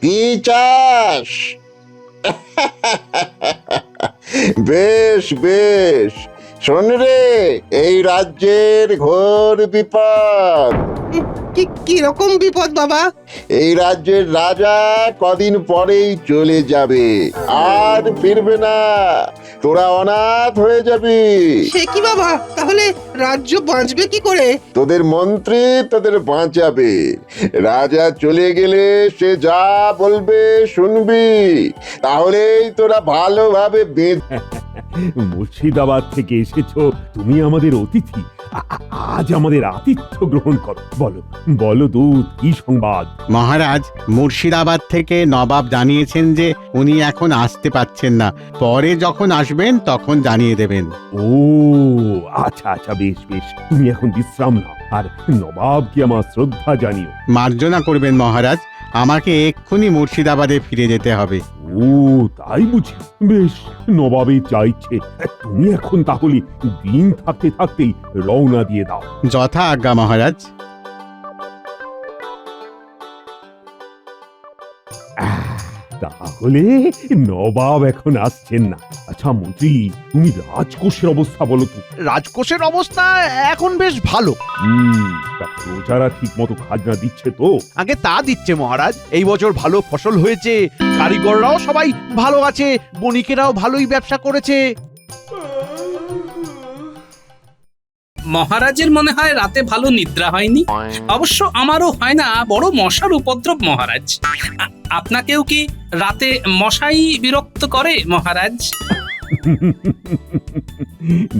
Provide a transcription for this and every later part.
কি চাস? বেশ বেশ, শোন রে, এই রাজ্যের ঘোর বিপদ। কি কি রকম বিপদ বাবা? এই রাজ্যের রাজা কদিন পরেই চলে যাবে, আর ফিরবে না। তোরা অনাথ হয়ে যাবি। সে কি বাবা, তাহলে রাজ্য বাঁচবে কি করে? তোদের মন্ত্রী তোদের বাঁচাবে। রাজা চলে গেলে সে যা বলবে শুনবি, তাহলেই তোরা ভালোভাবে মুর্শিদাবাদ থেকে এসেছো, তুমি আমাদের অতিথি। আজ আমাদের আতিথ্য গ্রহণ করো। বলো বলো দূত, কি সংবাদ? মহারাজ, মুর্শিদাবাদ থেকে নবাব জানিয়েছেন যে উনি এখন আসতে পাচ্ছেন না, পরে যখন আসবেন তখন জানিয়ে দেবেন। ও আচ্ছা আচ্ছা, বেশ বেশ, তুমি এখন বিশ্রাম নাও, আর নবাবকে আমার শ্রদ্ধা জানিও। মার্জনা করবেন মহারাজ, আমাকে এক্ষুনি মুর্শিদাবাদে ফিরে যেতে হবে। ও তাই বুঝি, বেশ, নবাবের যা ইচ্ছে। তুমি এখন তাহলে দিন থাকতে থাকতেই রওনা দিয়ে দাও। যথা আজ্ঞা মহারাজ। তাহলে নবাব এখন আসছেন না। আচ্ছা মন্ত্রী, তুমি রাজকোষের অবস্থা বলো তো। রাজকোষের অবস্থা এখন বেশ ভালো। তা প্রজারা ঠিক মতো খাজনা দিচ্ছে তো? আগে তা দিচ্ছে মহারাজ, এই বছর ভালো ফসল হয়েছে, কারিগররাও সবাই ভালো আছে, বণিকেরাও ভালোই ব্যবসা করেছে। মহারাজের মনে হয় রাতে ভালো নিদ্রা হয়নি। অবশ্য আমারও হয় না, বড় মশার উপদ্রব মহারাজ। আপনাকেও কি রাতে মশাই বিরক্ত করে মহারাজ?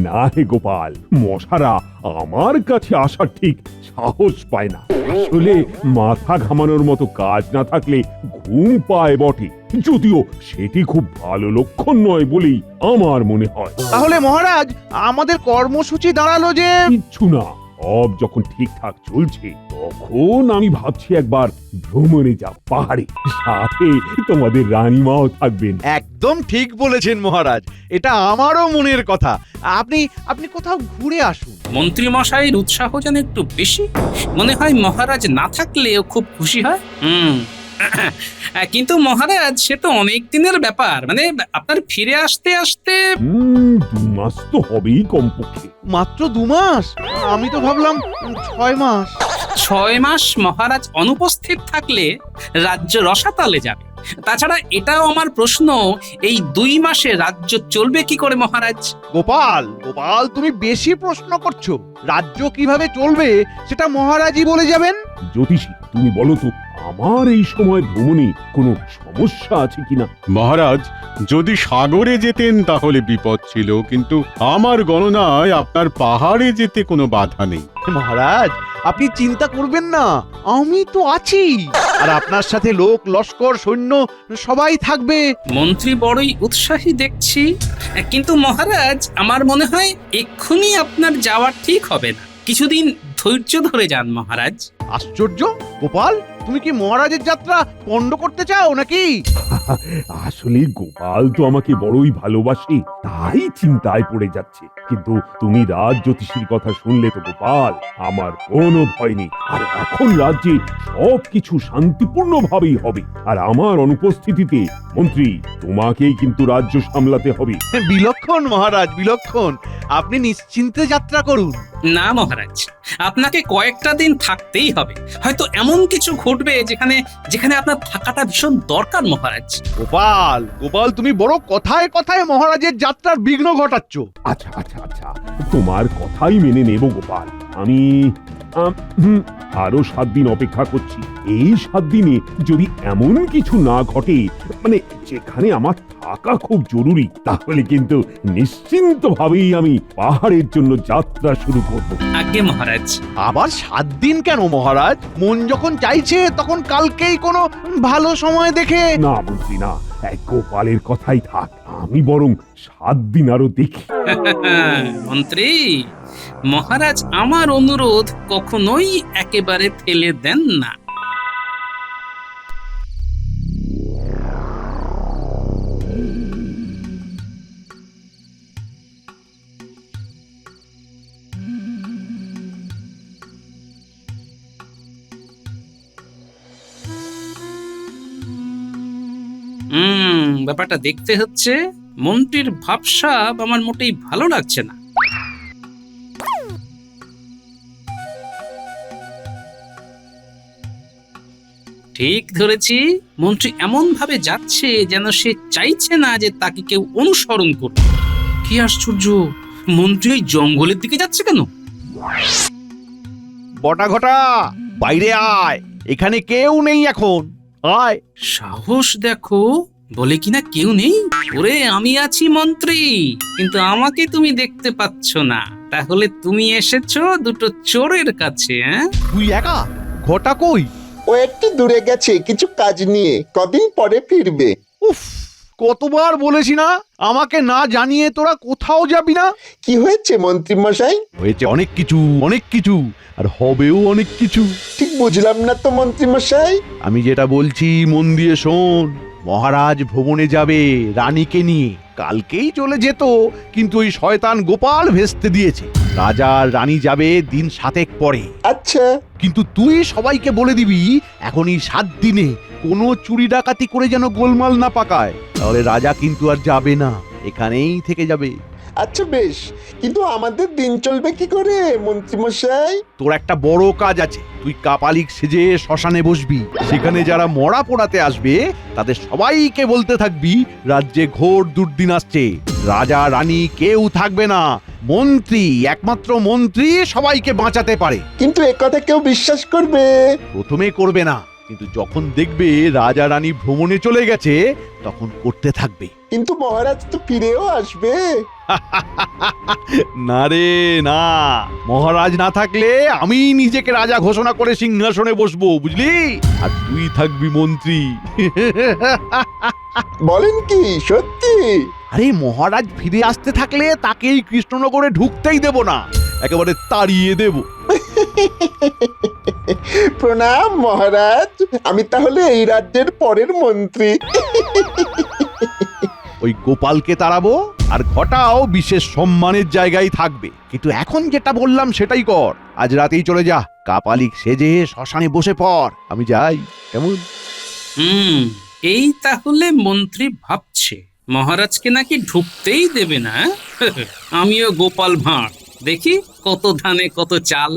না হে গোপাল, মশারা আমার কাছে আসার ঠিক সাহস পায় না। আসলে মাথা ঘামানোর মতো কাজ না থাকলে ঘুম পায় বটে, যদিও সেটি খুব ভালো লক্ষণ নয় বলেই আমার মনে হয়। তাহলে মহারাজ, আমাদের কর্মসূচি দাঁড়ালো যে কিচ্ছু না, সব যখন ঠিকঠাক চলছে তখন আমি ভাবছি একবার ভ্রমণে যাব পাহাড়ে, সাথে তোমাদের রানীমাও থাকবেন। একদম ঠিক বলেছেন মহারাজ, এটা আমারও মনের কথা। আপনি আপনি কোথাও ঘুরে আসুন। মন্ত্রী মশাইয়ের উৎসাহ যেন একটু বেশি। মনে হয় মহারাজ না থাকলেও খুব খুশি হয়। কিন্তু মহারাজ, সে তো অনেক দিনের ব্যাপার, মানে আপনার ফিরে আসতে আসতে 2 মাস তো হবেই কমপক্ষে। মাত্র 2 মাস? আমি তো ভাবলাম 6 মাস। 6 মাস মহারাজ অনুপস্থিত থাকলে রাজ্য রসাতলে যাবে। তাছাড়া এটাও আমার প্রশ্ন, এই 2 মাসে রাজ্য চলবে কি করে মহারাজ? গোপাল গোপাল, তুমি বেশি প্রশ্ন করছো। রাজ্য কিভাবে চলবে সেটা মহারাজই বলে যাবেন। জ্যোতিষী, তুমি বলো তো, আমার এই সময় ভ্রমণে কোনো সমস্যা আছে কিনা? মহারাজ, যদি সাগরে যেতেন তাহলে বিপদ ছিল, কিন্তু আমার গণনায় আপনার পাহাড়ে যেতে কোনো বাধা নেই। মহারাজ, আপনি চিন্তা করবেন না, আমি তো আছি, আর আপনার সাথে লোক লস্কর সৈন্য সবাই থাকবে। মন্ত্রী বড়ই উৎসাহী দেখছি, কিন্তু মহারাজ আমার মনে হয় এক্ষুনি আপনার যাওয়া ঠিক হবে না। কিছুদিন ধৈর্য ধরে যান মহারাজ। আশ্চর্য গোপাল, তুমি কি মহারাজের যাত্রা পণ্ড করতে চাও নাকি? আসলে গোপাল তো আমাকে বড়ই ভালোবাসে, তাই চিন্তায় পড়ে যাচ্ছে। কিন্তু তুমি রাজ জ্যোতিষীর কথা শুনলে তো গোপাল, আমার কোনো ভয় নেই। আর এখন রাজ্যে সবকিছু শান্তিপূর্ণ ভাবেই হবে, আর আমার অনুপস্থিতিতে মন্ত্রী তোমাকেই কিন্তু রাজ্য সামলাতে হবে। বিলক্ষণ মহারাজ, বিলক্ষণ। আপনি নিশ্চিন্তে যাত্রা করুন। না মহারাজ, আপনাকে কয়েকটা দিন থাকতেই হবে। হয়তো এমন কিছু ঘটবে যেখানে যেখানে আপনার থাকাটা ভীষণ দরকার মহারাজ। গোপাল গোপাল, তুমি বড় কথায় কথায় মহারাজের যাত্রার বিঘ্ন ঘটাচ্ছ। আচ্ছা আচ্ছা আচ্ছা, তোমার কথাই মেনে নেব গোপাল। আমি আরো 7 দিন অপেক্ষা করছি। এই 7 দিনে যদি এমন কিছু না ঘটে, মানে যেখানে আমার থাকা খুব জরুরি, তাহলে কিন্তু নিশ্চিন্ত ভাবেই আমি পাহাড়ের জন্য যাত্রা শুরু করব। আজ্ঞে মহারাজ। আবার 7 দিন কেন মহারাজ? মন যখন চাইছে তখন কালকেই কোনো ভালো সময় দেখে। না মন্ত্রী না, গোপালের কথাই থাক, আমি বরং 7 দিন আরো দেখি। মন্ত্রী মহারাজ আমার অনুরোধ কখনোই একেবারে ফেলে দেন না। ব্যাপারটা দেখতে হচ্ছে। মন্ত্রীর ভাবসাব আমার মোটেই ভালো লাগছে না। ঠিক ধরেছি, মন্ত্রী এমন ভাবে যাচ্ছে যেন সে চাইছে না যে তাকে কেউ অনুসরণ করবে। কি আশ্চর্য, মন্ত্রী ওই জঙ্গলের দিকে যাচ্ছে কেন? বটা ঘটা, বাইরে আয়, এখানে কেউ নেই এখন, আয়। সাহস দেখো, বলে কিনা কেউ নেই। ওরে, আমি আছি মন্ত্রী, কিন্তু আমাকে তুমি দেখতে পাচ্ছ না। তাহলে তুমি এসেছো দুটো চোরের কাছে? তুই একা? ঘটা কই? ও একটু দূরে গেছে কিছু কাজ নিয়ে, কদিন পরে ফিরবে। উফ, কতবার বলেছি না আমাকে না জানিয়ে তোরা কোথাও যাবি না। কি হয়েছে মন্ত্রী মশাই? হয়েছে অনেক কিছু, অনেক কিছু, আর হবেও অনেক কিছু। ঠিক বুঝলাম না তো মন্ত্রী মশাই। আমি যেটা বলছি মন দিয়ে শোন। মহারাজ ভ্রমণে যাবে রানীকে নিয়ে, কালকেই চলে যেত, কিন্তু ওই শয়তান গোপাল ভেস্তে দিয়েছে। রাজা আর রানী যাবে দিন 7 পরে। আচ্ছা, কিন্তু তুই সবাইকে বলে দিবি এখনই 7 দিনে কোনো চুরি ডাকাতি করে যেন গোলমাল না পাকায়, তাহলে রাজা কিন্তু আর যাবে না, এখানেই থেকে যাবে। আচ্ছা বেশ, কিন্তু আমাদের দিন চলবে কি করে মন্ত্রী মশাই? তোর একটা বড় কাজ আছে, তুই কাপালিক সেজে শ্মশানে বসবি। সেখানে যারা মরা পোড়াতে আসবে তাদের সবাইকে বলতে থাকবি রাজ্যে ঘোর দুর্দিন আসছে, রাজা রানী কেউ থাকবে না, মন্ত্রী, একমাত্র মন্ত্রী সবাইকে বাঁচাতে পারে। কিন্তু একথা কেউ বিশ্বাস করবে? প্রথমে করবে না, কিন্তু যখন দেখবে রাজা রানী ভ্রমণে চলে গেছে তখন করতে থাকবে। কিন্তু মহারাজ তো ফিরেও আসবে। না রে না, মহারাজ না থাকলে আমি নিজেকে রাজা ঘোষণা করে সিংহাসনে বসবো, বুঝলি? আর তুই থাকবি মন্ত্রী। বলেন কি সত্যি? আরে মহারাজ ফিরে আসতে থাকলে তাকেই কৃষ্ণনগরে ঢুকতেই দেব না, একেবারে তাড়িয়ে দেব। প্রণাম মহারাজ, আমি তাহলে এই রাজ্যের পরের মন্ত্রী। ওই গোপালকে তাড়াবো, আর ঘটাও বিশেষ সম্মানের জায়গায় থাকবে। কিন্তু এখন যেটা বললাম সেটাই কর, আজ রাতেই চলে যা, কাপালিক সেজে শ্মশানে বসে পড়, আমি যাই, কেমন? এই তাহলে মন্ত্রী ভাবছে মহারাজকে নাকি ঢুকতেই দেবে না। আমিও গোপাল ভাঁড়, দেখি কত ধানে কত চাল।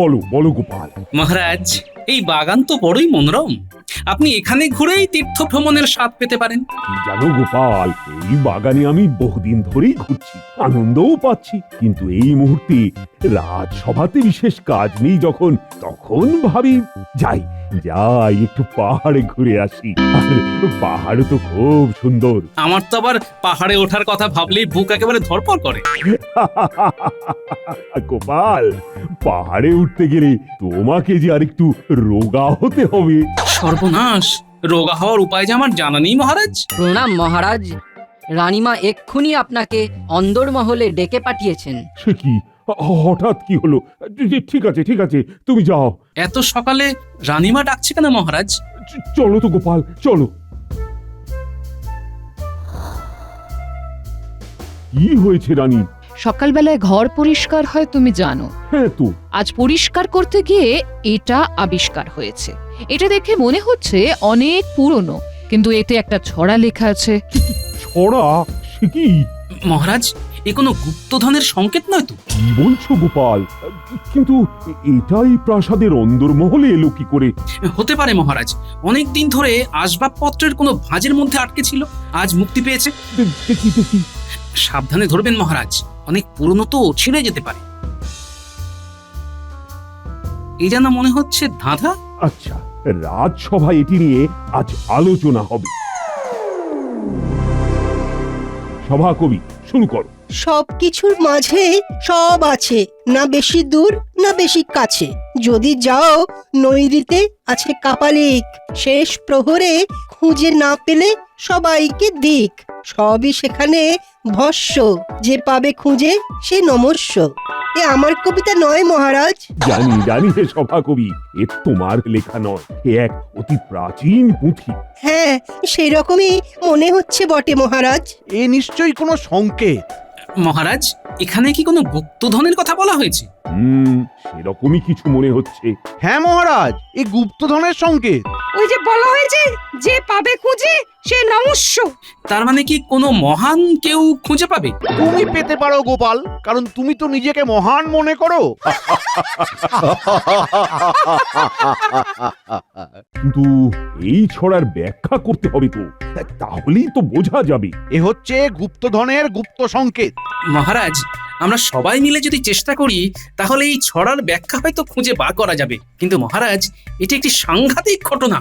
বলো বলো গোপাল। মহারাজ, এই বাগান তো বড়ই মনোরম, আপনি এখানে ঘুরেই তীর্থ ভ্রমণের স্বাদ পেতে পারেন। কি জানো গোপাল, এই বাগানে আমি বহুদিন ধরেই ঘুরছি, আনন্দও পাচ্ছি, কিন্তু এই মুহূর্তে রাজসভাতে বিশেষ কাজ নেই যখন, তখন ভাবি যাই যাই একটু পাহাড়ে ঘুরে আসি। আর পাহাড় তো খুব সুন্দর। আমার তো আবার পাহাড়ে ওঠার কথা ভাবলেই বুক একেবারে ধড়ফড় করে। গোপাল, পাহাড়ে উঠতে গেলে তোমাকে যে আরেকটু রোগা হতে হবে। সর্বনাশ, রোগা হওয়ার উপায় যে আমার জানা নেই মহারাজ। প্রণাম মহারাজ, রানীমা এক্ষুনি আপনাকে অন্দরমহলে ডেকে পাঠিয়েছেন। সে কি, হঠাৎ কি হলো? ঠিক আছে ঠিক আছে, তুমি যাও। এত সকালে রানীমা ডাকছে কেন মহারাজ? চলো তো গোপাল, চলো। কি হয়েছে রানী? সকালবেলায় ঘর পরিষ্কার হয় তুমি জানো। হ্যাঁ তো। আজ পরিষ্কার করতে গিয়ে এটা আবিষ্কার হয়েছে। এটা দেখে মনে হচ্ছে অনেক পুরনো, কিন্তু এতে একটা ছড়া লেখা আছে। ছড়া? সে কি মহারাজ, এ কোনো গুপ্তধনের সংকেত নয় তো? কি বলছো গোপাল? কিন্তু এটাই প্রাসাদের অন্দরমহলে এলো কি করে? হতে পারে মহারাজ, অনেক দিন ধরে আসবাবপত্রের কোনো ভাঁজের মধ্যে আটকে ছিল, আজ মুক্তি পেয়েছে। দেখি দেখি। সাবধানে ধরবেন মহারাজ, অনেক পুরনো তো, ছিঁড়ে যেতে পারে। এই যেন মনে হচ্ছে ধাঁধা। আচ্ছা, রাজসভায় এটি নিয়ে আজ আলোচনা হবে। সভা কবি, শুরু করো। সবকিছুর মাঝে সব আছে, না বেশি দূর না বেশি কাছে। যদি যাও নৈরিতে আছে কাপালিক, শেষ প্রহরে খুঁজে না পেলে সবাইকে দিক। সবই সেখানে ভস্য, যে পাবে খুঁজে সে নমস্য। এ আমার কবিতা নয় মহারাজ। জানি জানি হে সভাকবি, এ তোমার লেখা নয়, এ এক অতি প্রাচীন পুঁথি। হ্যাঁ, সেই রকমই মনে হচ্ছে বটে মহারাজ। এ নিশ্চয়ই কোনো সংকেত। মহারাজ, এখানে কি কোনো গুপ্তধনের কথা বলা হয়েছে? সেরকমই কিছু মনে হচ্ছে। হ্যাঁ মহারাজ, এই গুপ্তধনের সংকেত। ওই যে বলা হয়েছে যে পাবে খুঁজে সে নমস্য। তার মানে কি কোনো মহান কেউ খুঁজে পাবে? তুমি পেতে পারো গোপাল, কারণ তুমি তো নিজেকে মহান মনে করো। কিন্তু এই ছড়ার ব্যাখ্যা করতে হবে তো, তাহলেই তো বোঝা যাবে। এ হচ্ছে গুপ্তধনের গুপ্ত সংকেত। মহারাজ, আমরা সবাই মিলে যদি চেষ্টা করি তাহলে এই ছড়ার ব্যাখ্যা হয়তো খুঁজে বার করা যাবে। কিন্তু মহারাজ, এটি একটি সাংঘাতিক ঘটনা।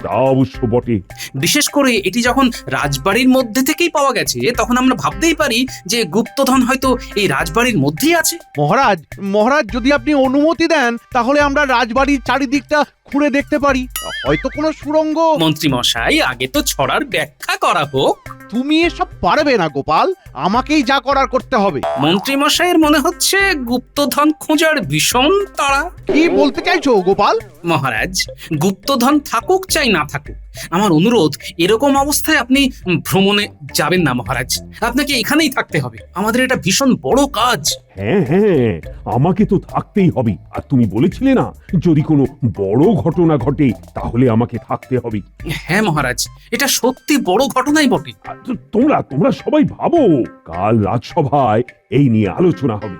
তা অবশ্য বটে। বিশেষ করে এটি যখন রাজবাড়ির মধ্যে থেকেই পাওয়া গেছে, তখন আমরা ভাবতেই পারি যে গুপ্তধন হয়তো এই রাজবাড়ির মধ্যেই আছে। মহারাজ মহারাজ যদি আপনি অনুমতি দেন তাহলে আমরা রাজবাড়ির চারিদিকটা ঘুরে দেখতে পারি, হয়তো কোনো সুড়ঙ্গ। মন্ত্রী মশাই, আগে তো ছড়ার ব্যাখ্যা করা হোক। তুমি এসব পারবে না গোপাল, আমাকেই যা করার করতে হবে। মন্ত্রী মশাইয়ের মনে হচ্ছে গুপ্তধন খোঁজার ভীষণ তাড়া। কি বলতে চাইছো গোপাল? মহারাজ, গুপ্তধন থাকুক চাই না থাকুক, আমার অনুরোধ, এরকম অবস্থায় আপনি ভ্রমণে যাবেন না মহারাজ। আপনাকে এখানেই থাকতে হবে, আমাদের এটা ভীষণ বড় কাজ। হ্যাঁ হ্যাঁ, আমাকে তো থাকতেই হবে। আর তুমি বলেছিলে না, যদি কোনো বড় ঘটনা ঘটে তাহলে আমাকে থাকতে হবে। হ্যাঁ মহারাজ, এটা সত্যি বড় ঘটনাই বটে। আর তোমরা তোমরা সবাই ভাবো, কাল রাজসভায় এই নিয়ে আলোচনা হবে।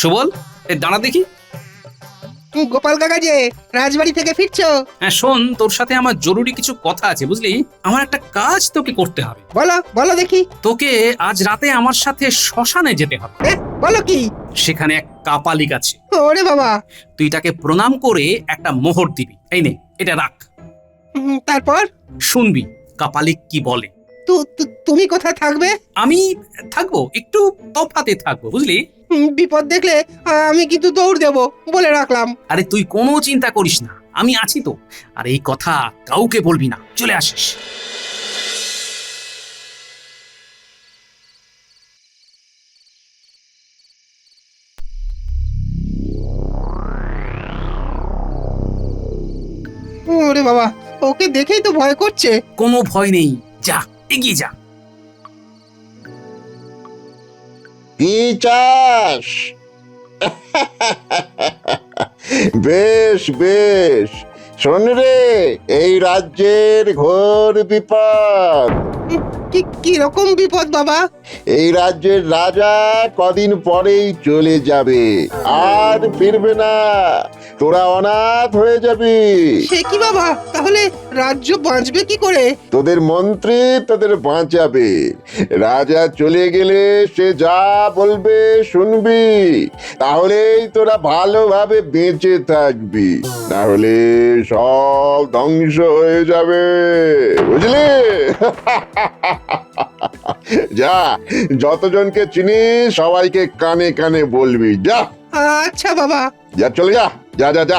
সুবল, দাঁড়া দেখি। গোপাল কাকা যে রাজবাড়ি থেকে ফিরছো? হ্যাঁ শোন, তোর সাথে আমার জরুরি কিছু কথা আছে বুঝলি। আমার একটা কাজ তোকে করতে হবে। বলো বলো দেখি। তোকে আজ রাতে আমার সাথে শ্মশানে যেতে হবে। বলো কি? সেখানে এক কাপালিক আছে। ওরে বাবা! তুই তাকে প্রণাম করে একটা মোহর দিবি। এই নে, এটা রাখ। তারপর শুনবি কাপালিক কি বলে। তুমি কোথায় থাকবে? আমি থাকবো, একটু তফাতে থাকবো বুঝলি। বিপদ দেখলে আমি কিন্তু দৌড় দেব, বলে রাখলাম। আরে তুই কোনো চিন্তা করিস না, আমি আছি তো। আর এই কথা কাউকে বলবি না, চলে আসিস। ওরে বাবা, ওকে দেখেই তো ভয় করছে। কোনো ভয় নেই, যা এগিয়ে যা। কি চাস? বেশ বেশ, শোন রে, এই রাজ্যের ঘোর বিপদ। কি রকম বিপদ বাবা? এই রাজ্যের রাজা কদিন পরেই চলে যাবে, আর ফিরবে না। তোরা অনাথ হয়ে যাবি। সে কি বাবা, তাহলে রাজ্য বাঁচবে কি করে? তোদের মন্ত্রী তোদের বাঁচাবে। রাজা চলে গেলে সে যা বলবে শুনবি, তাহলেই তোরা ভালোভাবে বেঁচে থাকবি, না হলে সব ধ্বংস হয়ে যাবে, বুঝলি? যা, যতজনকে চিনিস সবাইকে কানে কানে বলবি। যা। আচ্ছা বাবা। যা, চলে যা, যা যা যা।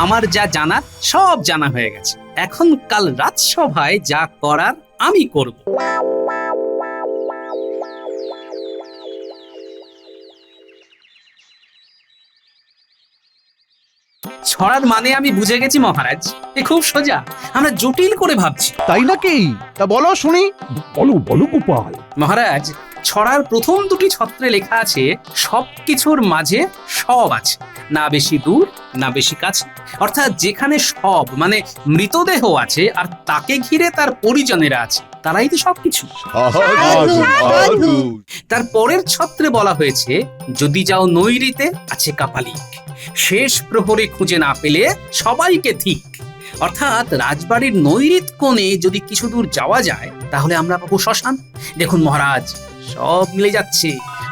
আমার যা জানা সব জানা হয়ে গেছে। এখন কাল রাজসভায় যা করার আমি করব। ছড়ার মানে আমি বুঝে গেছি মহারাজ, এ খুব সোজা, আমরা জটিল করে ভাবছি। তাই নাকি? তা বলো শুনি। বলো বলো গোপাল। মহারাজ, ছড়ার প্রথম দুটি ছত্রে লেখা আছে সবকিছুর মাঝে সব আছে, না বেশি দূর না বেশি কাছে। অর্থাৎ যেখানে সব মানে মৃতদেহ আছে আর তাকে ঘিরে তার পরিজনেরা আছে, তারাই তো সবকিছু। তার পরের ছত্রে বলা হয়েছে যদি যাও নৈরিতে আছে কাপালিক, শেষ প্রহরে খুঁজে না পেলে সবাইকে ঠিক। অর্থাৎ রাজবাড়ির নৈরিত কোণে যদি কিছু দূর যাওয়া যায় তাহলে আমরা পাবো শ্মশান। দেখুন মহারাজ, সব মিলে যাচ্ছে।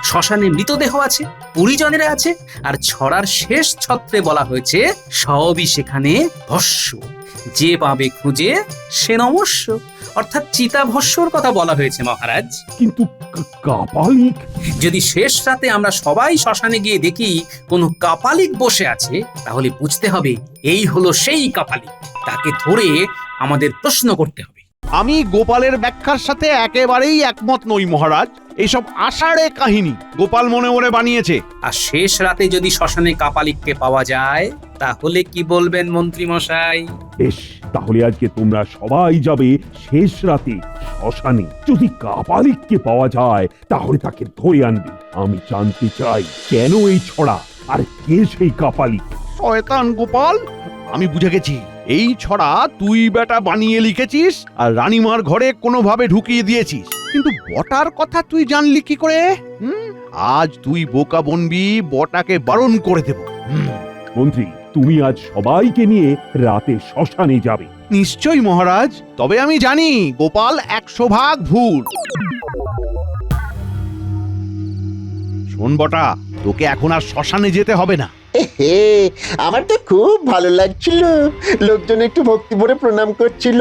শ্মশানে মৃতদেহ আছে, পরিজনেরা আছে, আর ছড়ার শেষ ছত্রে বলা হয়েছে সবই সেখানে ভস্য, যে পাবে খুঁজে সে নমস্য। অর্থাৎ চিতাভস্যর কথা বলা হয়েছে মহারাজ। কিন্তু কাপালিক? যদি শেষ রাতে আমরা সবাই শ্মশানে গিয়ে দেখি কোনো কাপালিক বসে আছে, তাহলে বুঝতে হবে এই হলো সেই কাপালিক। তাকে ধরে আমাদের প্রশ্ন করতে হবে। আমি গোপালের ব্যাখ্যার সাথে একেবারেই একমত নই মহারাজ। এইসব আষাঢ়ে কাহিনী গোপাল মনে মনে বানিয়েছে। আর শেষ রাতে যদি শ্মশানে কাপালিককে পাওয়া যায়, তাহলে কি বলবেন মন্ত্রী মশাই? বেশ, তাহলে আজকে তোমরা সবাই যাবে শেষ রাতে শ্মশানে। যদি কাপালিককে পাওয়া যায় তাহলে তাকে ধরে আনবে। আমি জানতে চাই কেন এই ছড়া, আর কে সেই কাপালিক। শয়তান গোপাল, আমি বুঝে গেছি। এই ছড়া তুই বেটা বানিয়ে লিখেছিস আর রানীমার ঘরে কোনোভাবে ঢুকিয়ে দিয়েছিস। কিন্তু বটার কথা তুই জানলি কি করে? আজ তুই বোকা বনবি, বটাকে বারণ করে দেব। মন্ত্রী, তুমি আজ সবাইকে নিয়ে রাতে শ্মশানে যাবে। নিশ্চয়ই মহারাজ, তবে আমি জানি গোপাল 100 ভাগ ভুল। শোন বটা, তোকে এখন আর শ্মশানে যেতে হবে না। হে, আমার তো খুব ভালো লাগছিল। লোকজন একটু ভক্তি ভরে প্রণাম করছিল।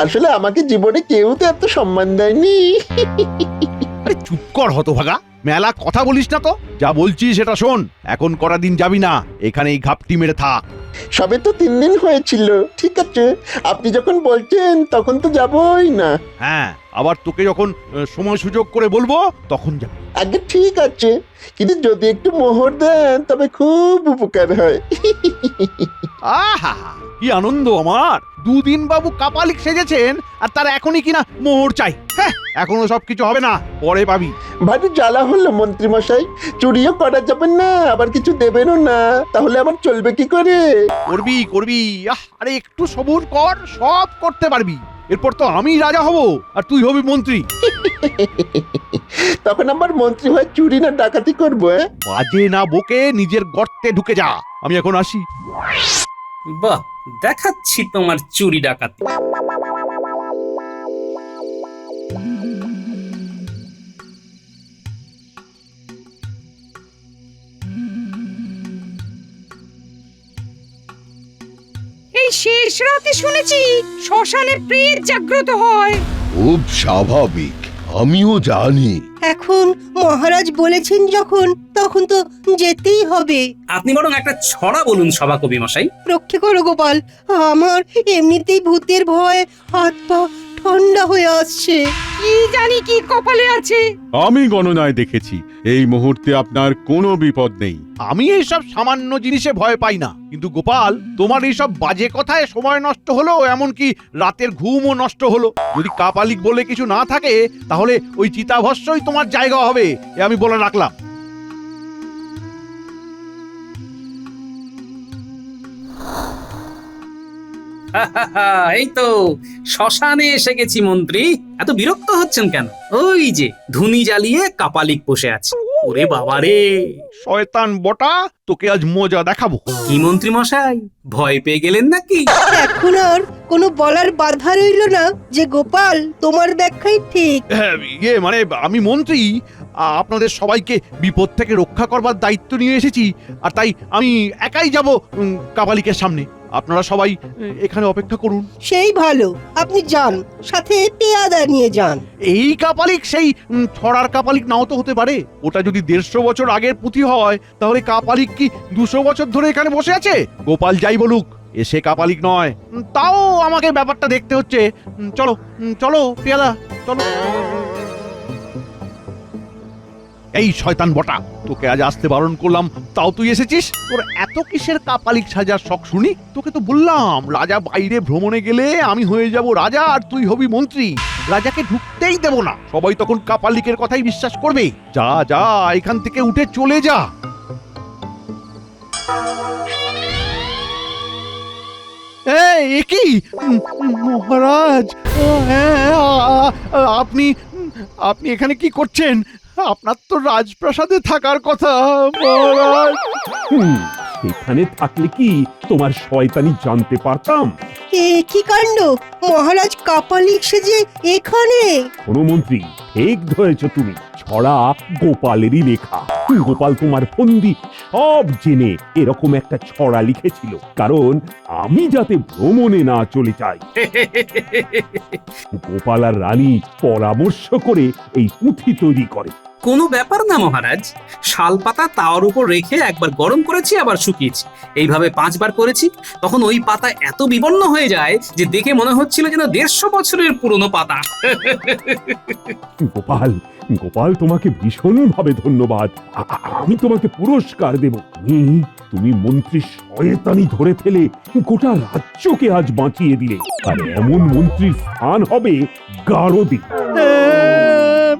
আসলে আমাকে জীবনে কেউ তো এত সম্মান দেয়নি। আরে চুপ কর হতভাগা, মেলা কথা বলিস না তো। যা বলছি সেটা শোন। এখন করা দিন যাবি না, এখানে এই ঘাপটি মেরে থাক। সবে তো 3 দিন হয়েছিল। ঠিক আছে, আপনি যখন বলছেন তখন তো যাবই না। হ্যাঁ, আবার তোকে যখন সময় সুযোগ করে বলবো তখন যাবি। আগে ঠিক আছে, কিন্তু যদি একটু মোহর দেন তবে খুব উপকার হয়। আহা, কি আনন্দ আমার। 2 দিন বাবু কাপালিক সেজেছেন আর তার এখনই কিনা মোহর চাই। হ্যাঁ, এখনো সবকিছু হবে না, পরে পাবি। ভারী জ্বালা হলো মন্ত্রী মশাই। চুরিও করা যাবে না, আবার কিছু দেবেনও না, তাহলে আমার চলবে কি করে? করবি করবি, আরে একটু সবুর কর, সব করতে পারবি। এরপর তো আমি রাজা হব আর তুই হবি মন্ত্রী। তখন আমার মন্ত্রী হয়ে চুরি না ডাকাতি করবো? বাজে না বকে নিজের গর্তে ঢুকে যা। আমি এখন আসি। বাহ, দেখাচ্ছি তোমার চুরি ডাকাতি। এই শেষ রাতে শুনেছি শ্মশানে প্রেত জাগ্রত হয়। খুব স্বাভাবিক, আমিও জানি। এখন মহারাজ বলেছেন যখন, তখন তো যেতেই হবে। আপনি বরং একটা ছড়া বলুন সভাকবি মশাই। রক্ষে করো গোপাল, আমার এমনিতেই ভূতের ভয়ে হাত পা ঠান্ডা হয়ে আসছে। কি জানি কি কপালে আছে। আমি গণনায় দেখেছি এই মুহূর্তে আপনার কোনো বিপদ নেই। আমি এইসব সামান্য জিনিসে ভয় পাই না, কিন্তু গোপাল, তোমার এইসব বাজে কথায় সময় নষ্ট হলো, এমনকি রাতের ঘুমও নষ্ট হলো। যদি কাপালিক বলে কিছু না থাকে তাহলে ওই চিতাভস্যই তোমার জায়গা হবে, এ আমি বলে রাখলাম। এই তো শ্মশানে এসে গেছি মন্ত্রী। এত বিরক্ত হচ্ছেন কেন? ওই যে ধুনি জ্বালিয়ে কাপালিক বসে আছে। ওরে বাবারে, শয়তান বটা, তোকে আজ মজা দেখাবো। কি মন্ত্রী মশাই, ভয় পেয়ে গেলেন নাকি? এখন আর কোনো বলার বাধা রইল না যে গোপাল তোমার ব্যাখ্যাই ঠিক। মানে আমি মন্ত্রী, আপনাদের সবাইকে বিপদ থেকে রক্ষা করবার দায়িত্ব নিয়ে এসেছি, আর তাই আমি একাই যাব কাপালিকের সামনে। আপনারা সবাই এখানে অপেক্ষা করুন। সেই ভালো, আপনি যান, সাথে পেয়াদা নিয়ে যান। এই কাপালিক সেই ছড়ার কাপালিক নাও তো হতে পারে। ওটা যদি 150 বছর আগের পুঁথি হয়, তাহলে কাপালিক কি 200 বছর ধরে এখানে বসে আছে? গোপাল যাই বলুক, এসে কাপালিক নয়। তাও আমাকে ব্যাপারটা দেখতে হচ্ছে। চলো চলো পেয়াদা, চলো। এই শয়তান বটা, তোকে আজ আসতে বারণ করলাম, তাও তুই এসেছিস। তোর এত কিসের কাপালিক সাজার শখ শুনি? তোকে তো বললাম রাজা বাইরে ভ্রমণে গেলে আমি হয়ে যাব রাজা আর তুই হবি মন্ত্রী। রাজাকে ঢুকতেই দেব না, সবাই তখন কাপালিকের কথাই বিশ্বাস করবে। যা যা, এখান থেকে উঠে চলে যা। এ কি মহারাজ, আপনি আপনি এখানে কি করছেন? আপনার তো রাজপ্রাসাদে থাকার কথা মহারাজ। এখানে থাকলে কি তোমার শয়তানি জানতে পারতাম? কি কাণ্ড, মহারাজ কাপালিক সেজে এখানে? কোনো মন্ত্রী, ঠিক ধরেছ তুমি। ছড়া গোপালেরই লেখা। গোপাল তোমার ফন্দি সব জেনে এরকম একটা ছড়া লিখেছিল, কারণ আমি যাতে ভ্রমণে না চলে যাই। গোপাল আর রানী পরামর্শ করে এই পুঁথি তৈরি করে। কোনো ব্যাপার না মহারাজ, শাল পাতা তাওয়ার উপর রেখে একবার গরম করেছি আবার শুকিয়েছি, এইভাবে 5 বার করেছি। তখন ওই পাতা এত বিবর্ণ হয়ে যায় যে দেখে মনে হচ্ছিল যেন 150 বছরের পুরনো পাতা। গোপাল, গোপাল তোমাকে ভীষণভাবে ধন্যবাদ। আমি তোমাকে পুরস্কার দেব। তুমি মন্ত্রী শয়তানি ধরে ফেলে গোটা রাজ্যকে আজ বাঁচিয়ে দিলে, আর এমন মন্ত্রীর স্থান হবে গারদে।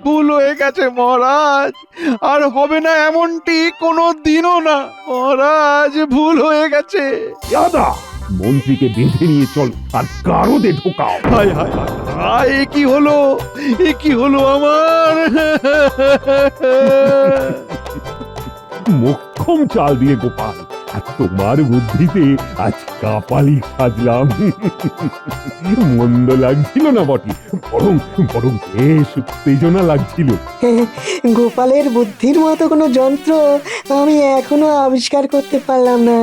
ভুল হয়ে গেছে মহারাজ, আর হবে না এমনটি কোনো দিনও না মহারাজ, ভুল হয়ে গেছে। দাদা, মন্ত্রীকে বেঁধে নিয়ে চল আর গারদে ঢোকাও। হায় হায় হায় হায়, এ কি হলো, এ কি হলো আমার? মোক্ষম চাল দিয়ে গোপাল, আর তোমার বুদ্ধিতে আজ কাপালি সাজলাম। মন্দ লাগছিল না বটে, বরং বরং বেশ উত্তেজনা লাগছিল। গোপালের বুদ্ধির মতো কোনো যন্ত্র আমি এখনো আবিষ্কার করতে পারলাম না।